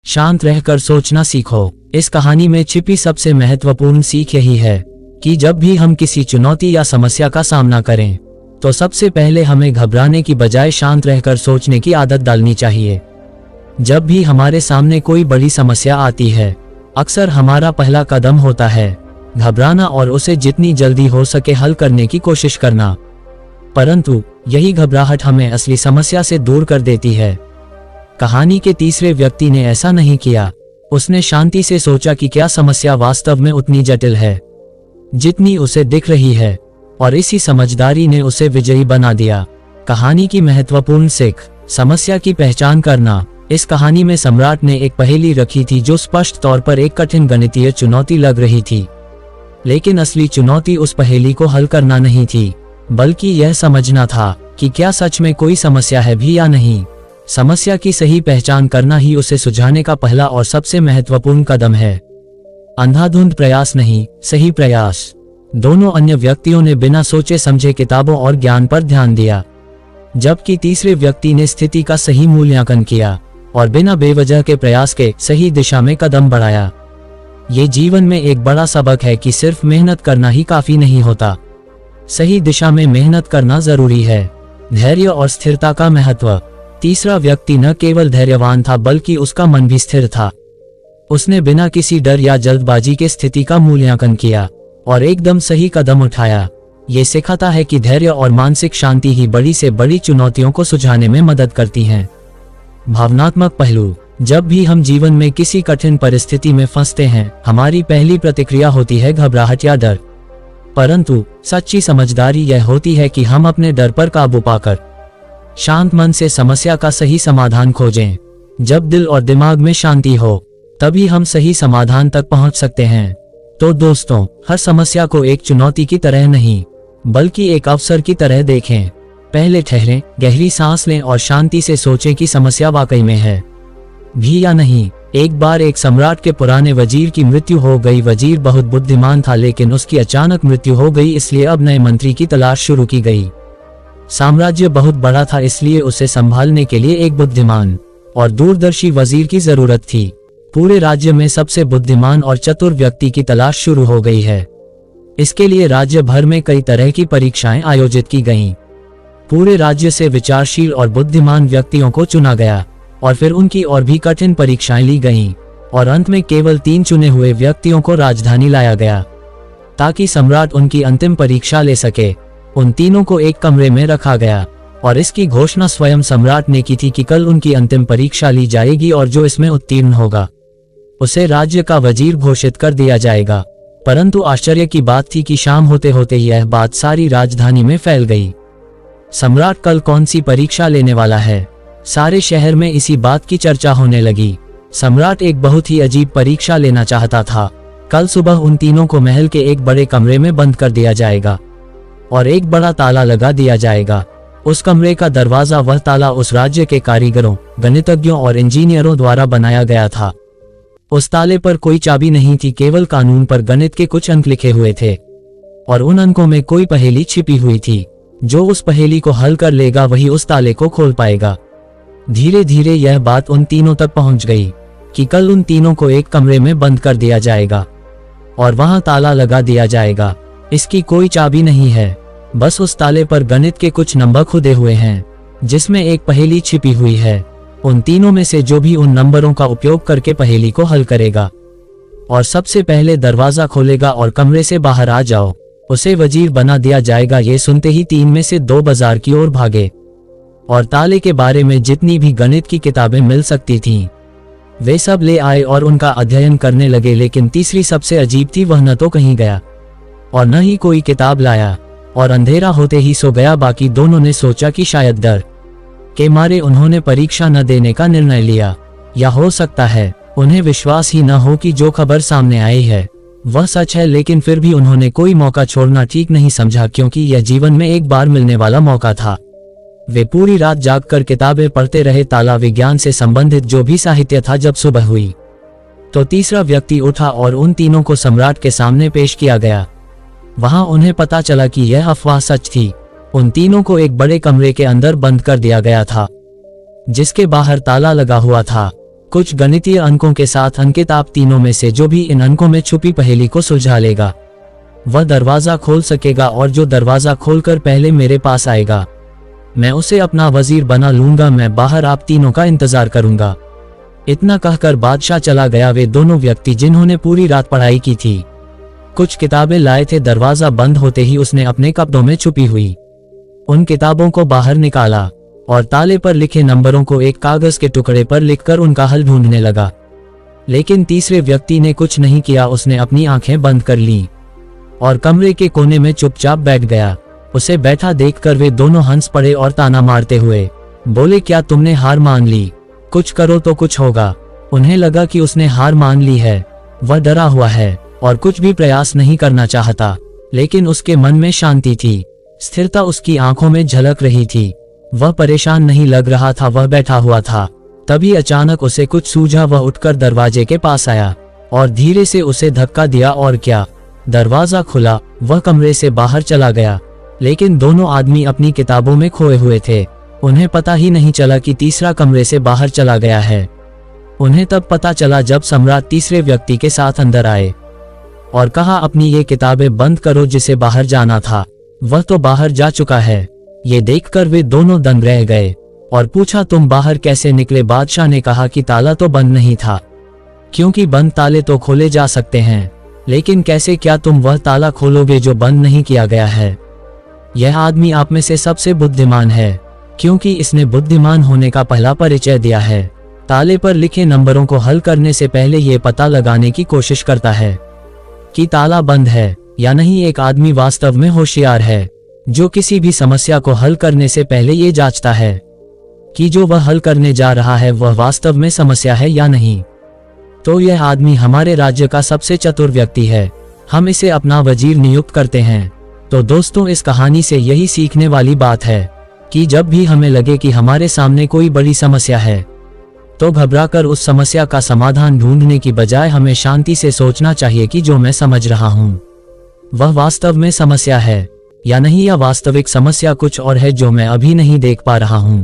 शांत रहकर सोचना सीखो। इस कहानी में छिपी सबसे महत्वपूर्ण सीख यही है कि जब भी हम किसी चुनौती या समस्या का सामना करें तो सबसे पहले हमें घबराने की बजाय शांत रहकर सोचने की आदत डालनी चाहिए। जब भी हमारे सामने कोई बड़ी समस्या आती है, अक्सर हमारा पहला कदम होता है घबराना और उसे जितनी जल्दी हो सके हल करने की कोशिश करना। परंतु यही घबराहट हमें असली समस्या से दूर कर देती है। कहानी के तीसरे व्यक्ति ने ऐसा नहीं किया। उसने शांति से सोचा कि क्या समस्या वास्तव में उतनी जटिल है जितनी उसे दिख रही है, और इसी समझदारी ने उसे विजयी बना दिया। कहानी की महत्वपूर्ण सीख, समस्या की पहचान करना। इस कहानी में सम्राट ने एक पहेली रखी थी जो स्पष्ट तौर पर एक कठिन गणितीय चुनौती लग रही थी, लेकिन असली चुनौती उस पहेली को हल करना नहीं थी, बल्कि यह समझना था कि क्या सच में कोई समस्या है भी या नहीं। समस्या की सही पहचान करना ही उसे सुलझाने का पहला और सबसे महत्वपूर्ण कदम है। अंधाधुंध प्रयास नहीं, सही प्रयास। दोनों अन्य व्यक्तियों ने बिना सोचे समझे किताबों और ज्ञान पर ध्यान दिया, जबकि तीसरे व्यक्ति ने स्थिति का सही मूल्यांकन किया और बिना बेवजह के प्रयास के सही दिशा में कदम बढ़ाया। ये जीवन में एक बड़ा सबक है कि सिर्फ मेहनत करना ही काफी नहीं होता, सही दिशा में मेहनत करना जरूरी है। धैर्य और स्थिरता का महत्व। तीसरा व्यक्ति न केवल धैर्यवान था बल्कि उसका मन भी स्थिर था। उसने बिना किसी डर या जल्दबाजी के स्थिति का मूल्यांकन किया और एकदम सही कदम उठाया। ये सिखाता है कि धैर्य और मानसिक शांति ही बड़ी से बड़ी चुनौतियों को सुलझाने में मदद करती हैं। भावनात्मक पहलू। जब भी हम जीवन में किसी कठिन परिस्थिति में फंसते हैं, हमारी पहली प्रतिक्रिया होती है घबराहट या डर। परंतु सच्ची समझदारी यह होती है कि हम अपने डर पर काबू पाकर शांत मन से समस्या का सही समाधान खोजें। जब दिल और दिमाग में शांति हो, तभी हम सही समाधान तक पहुंच सकते हैं। तो दोस्तों, हर समस्या को एक चुनौती की तरह नहीं, बल्कि एक अवसर की तरह देखें। पहले ठहरें, गहरी सांस लें और शांति से सोचें कि समस्या वाकई में है भी या नहीं। एक बार एक सम्राट के पुराने वजीर की मृत्यु हो गई। वजीर बहुत बुद्धिमान था, लेकिन उसकी अचानक मृत्यु हो गई, इसलिए अब नए मंत्री की तलाश शुरू की गई। साम्राज्य बहुत बड़ा था, इसलिए उसे संभालने के लिए एक बुद्धिमान और दूरदर्शी वजीर की जरूरत थी। पूरे राज्य में सबसे बुद्धिमान और चतुर व्यक्ति की तलाश शुरू हो गई है। इसके लिए राज्य भर में कई तरह की परीक्षाएं आयोजित की गईं। पूरे राज्य से विचारशील और बुद्धिमान व्यक्तियों को चुना गया और फिर उनकी और भी कठिन परीक्षाएं ली गईं, और अंत में केवल 3 चुने हुए व्यक्तियों को राजधानी लाया गया ताकि सम्राट उनकी अंतिम परीक्षा ले सके। उन तीनों को एक कमरे में रखा गया और इसकी घोषणा स्वयं सम्राट ने की थी कि कल उनकी अंतिम परीक्षा ली जाएगी और जो इसमें उत्तीर्ण होगा उसे राज्य का वजीर घोषित कर दिया जाएगा। परंतु आश्चर्य की बात थी कि शाम होते होते यह बात सारी राजधानी में फैल गई। सम्राट कल कौन सी परीक्षा लेने वाला है? सारे शहर में इसी बात की चर्चा होने लगी। सम्राट एक बहुत ही अजीब परीक्षा लेना चाहता था। कल सुबह उन तीनों को महल के एक बड़े कमरे में बंद कर दिया जाएगा और एक बड़ा ताला लगा दिया जाएगा। उस कमरे का दरवाजा, वह ताला उस राज्य के कारीगरों, गणितज्ञों और इंजीनियरों द्वारा बनाया गया था। उस ताले पर कोई चाबी नहीं थी, केवल कानून पर गणित के कुछ अंक लिखे हुए थे और उन अंकों में कोई पहेली छिपी हुई थी। जो उस पहेली को हल कर लेगा वही उस ताले को खोल पाएगा। धीरे धीरे यह बात उन तीनों तक पहुंच गई कि कल उन तीनों को एक कमरे में बंद कर दिया जाएगा और वहां ताला लगा दिया जाएगा। इसकी कोई चाबी नहीं है, बस उस ताले पर गणित के कुछ नंबर खुदे हुए हैं जिसमें एक पहेली छिपी हुई है। उन तीनों में से जो भी उन नंबरों का उपयोग करके पहेली को हल करेगा और सबसे पहले दरवाजा खोलेगा और कमरे से बाहर आ जाओ, उसे वजीर बना दिया जाएगा। ये सुनते ही 3 में से 2 बाजार की ओर भागे और ताले के बारे में जितनी भी गणित की किताबें मिल सकती थीं वे सब ले आए और उनका अध्ययन करने लगे। लेकिन तीसरी सबसे अजीब थी, वह न तो कहीं गया और न ही कोई किताब लाया और अंधेरा होते ही सो गया। बाकी दोनों ने सोचा कि शायद डर के मारे उन्होंने परीक्षा न देने का निर्णय लिया, या हो सकता है उन्हें विश्वास ही न हो कि जो खबर सामने आई है वह सच है। लेकिन फिर भी उन्होंने कोई मौका छोड़ना ठीक नहीं समझा, क्योंकि यह जीवन में एक बार मिलने वाला मौका था। वे पूरी रात जागकर किताबें पढ़ते रहे, ताला विज्ञान से संबंधित जो भी साहित्य था। जब सुबह हुई तो तीसरा व्यक्ति उठा और उन तीनों को सम्राट के सामने पेश किया गया। वहां उन्हें पता चला कि यह अफवाह सच थी। उन तीनों को एक बड़े कमरे के अंदर बंद कर दिया गया था जिसके बाहर ताला लगा हुआ था कुछ गणितीय अंकों के साथ अंकित आप तीनों में से जो भी इन अंकों में छुपी पहेली को सुलझा लेगा वह दरवाजा खोल सकेगा, और जो दरवाजा खोलकर पहले मेरे पास आएगा मैं उसे अपना वजीर बना लूंगा। मैं बाहर आप तीनों का इंतजार करूंगा। इतना कहकर बादशाह चला गया। वे दोनों व्यक्ति जिन्होंने पूरी रात पढ़ाई की थी कुछ किताबें लाए थे। दरवाजा बंद होते ही उसने अपने कपड़ों में छुपी हुई उन किताबों को बाहर निकाला और ताले पर लिखे नंबरों को एक कागज के टुकड़े पर लिखकर उनका हल ढूंढने लगा। लेकिन तीसरे व्यक्ति ने कुछ नहीं किया। उसने अपनी आंखें बंद कर लीं और कमरे के कोने में चुपचाप बैठ गया। उसे बैठा देखकर वे दोनों हंस पड़े और ताना मारते हुए बोले, क्या तुमने हार मान ली? कुछ करो तो कुछ होगा। उन्हें लगा कि उसने हार मान ली है। वह डरा हुआ है और कुछ भी प्रयास नहीं करना चाहता, लेकिन उसके मन में शांति थी, स्थिरता उसकी आंखों में झलक रही थी। वह परेशान नहीं लग रहा था, वह बैठा हुआ था। तभी अचानक उसे कुछ सूझा। वह उठकर दरवाजे के पास आया और धीरे से उसे धक्का दिया और क्या, दरवाजा खुला। वह कमरे से बाहर चला गया, लेकिन दोनों आदमी अपनी किताबों में खोए हुए थे। उन्हें पता ही नहीं चला कि तीसरा कमरे से बाहर चला गया है। उन्हें तब पता चला जब सम्राट तीसरे व्यक्ति के साथ अंदर आए और कहा, अपनी ये किताबें बंद करो, जिसे बाहर जाना था वह तो बाहर जा चुका है। ये देखकर वे दोनों दंग रह गए और पूछा, तुम बाहर कैसे निकले? बादशाह ने कहा कि ताला तो बंद नहीं था, क्योंकि बंद ताले तो खोले जा सकते हैं, लेकिन कैसे? क्या तुम वह ताला खोलोगे जो बंद नहीं किया गया है? यह आदमी आप में से सबसे बुद्धिमान है, क्योंकि इसने बुद्धिमान होने का पहला परिचय दिया है। ताले पर लिखे नंबरों को हल करने से पहले यह पता लगाने की कोशिश करता है कि ताला बंद है या नहीं। एक आदमी वास्तव में होशियार है जो किसी भी समस्या को हल करने से पहले ये जांचता है कि जो वह हल करने जा रहा है वह वास्तव में समस्या है या नहीं। तो यह आदमी हमारे राज्य का सबसे चतुर व्यक्ति है। हम इसे अपना वजीर नियुक्त करते हैं। तो दोस्तों, इस कहानी से यही सीखने वाली बात है कि जब भी हमें लगे कि हमारे सामने कोई बड़ी समस्या है तो घबराकर उस समस्या का समाधान ढूंढने की बजाय हमें शांति से सोचना चाहिए कि जो मैं समझ रहा हूँ वह वास्तव में समस्या है या नहीं, या वास्तविक समस्या कुछ और है जो मैं अभी नहीं देख पा रहा हूँ।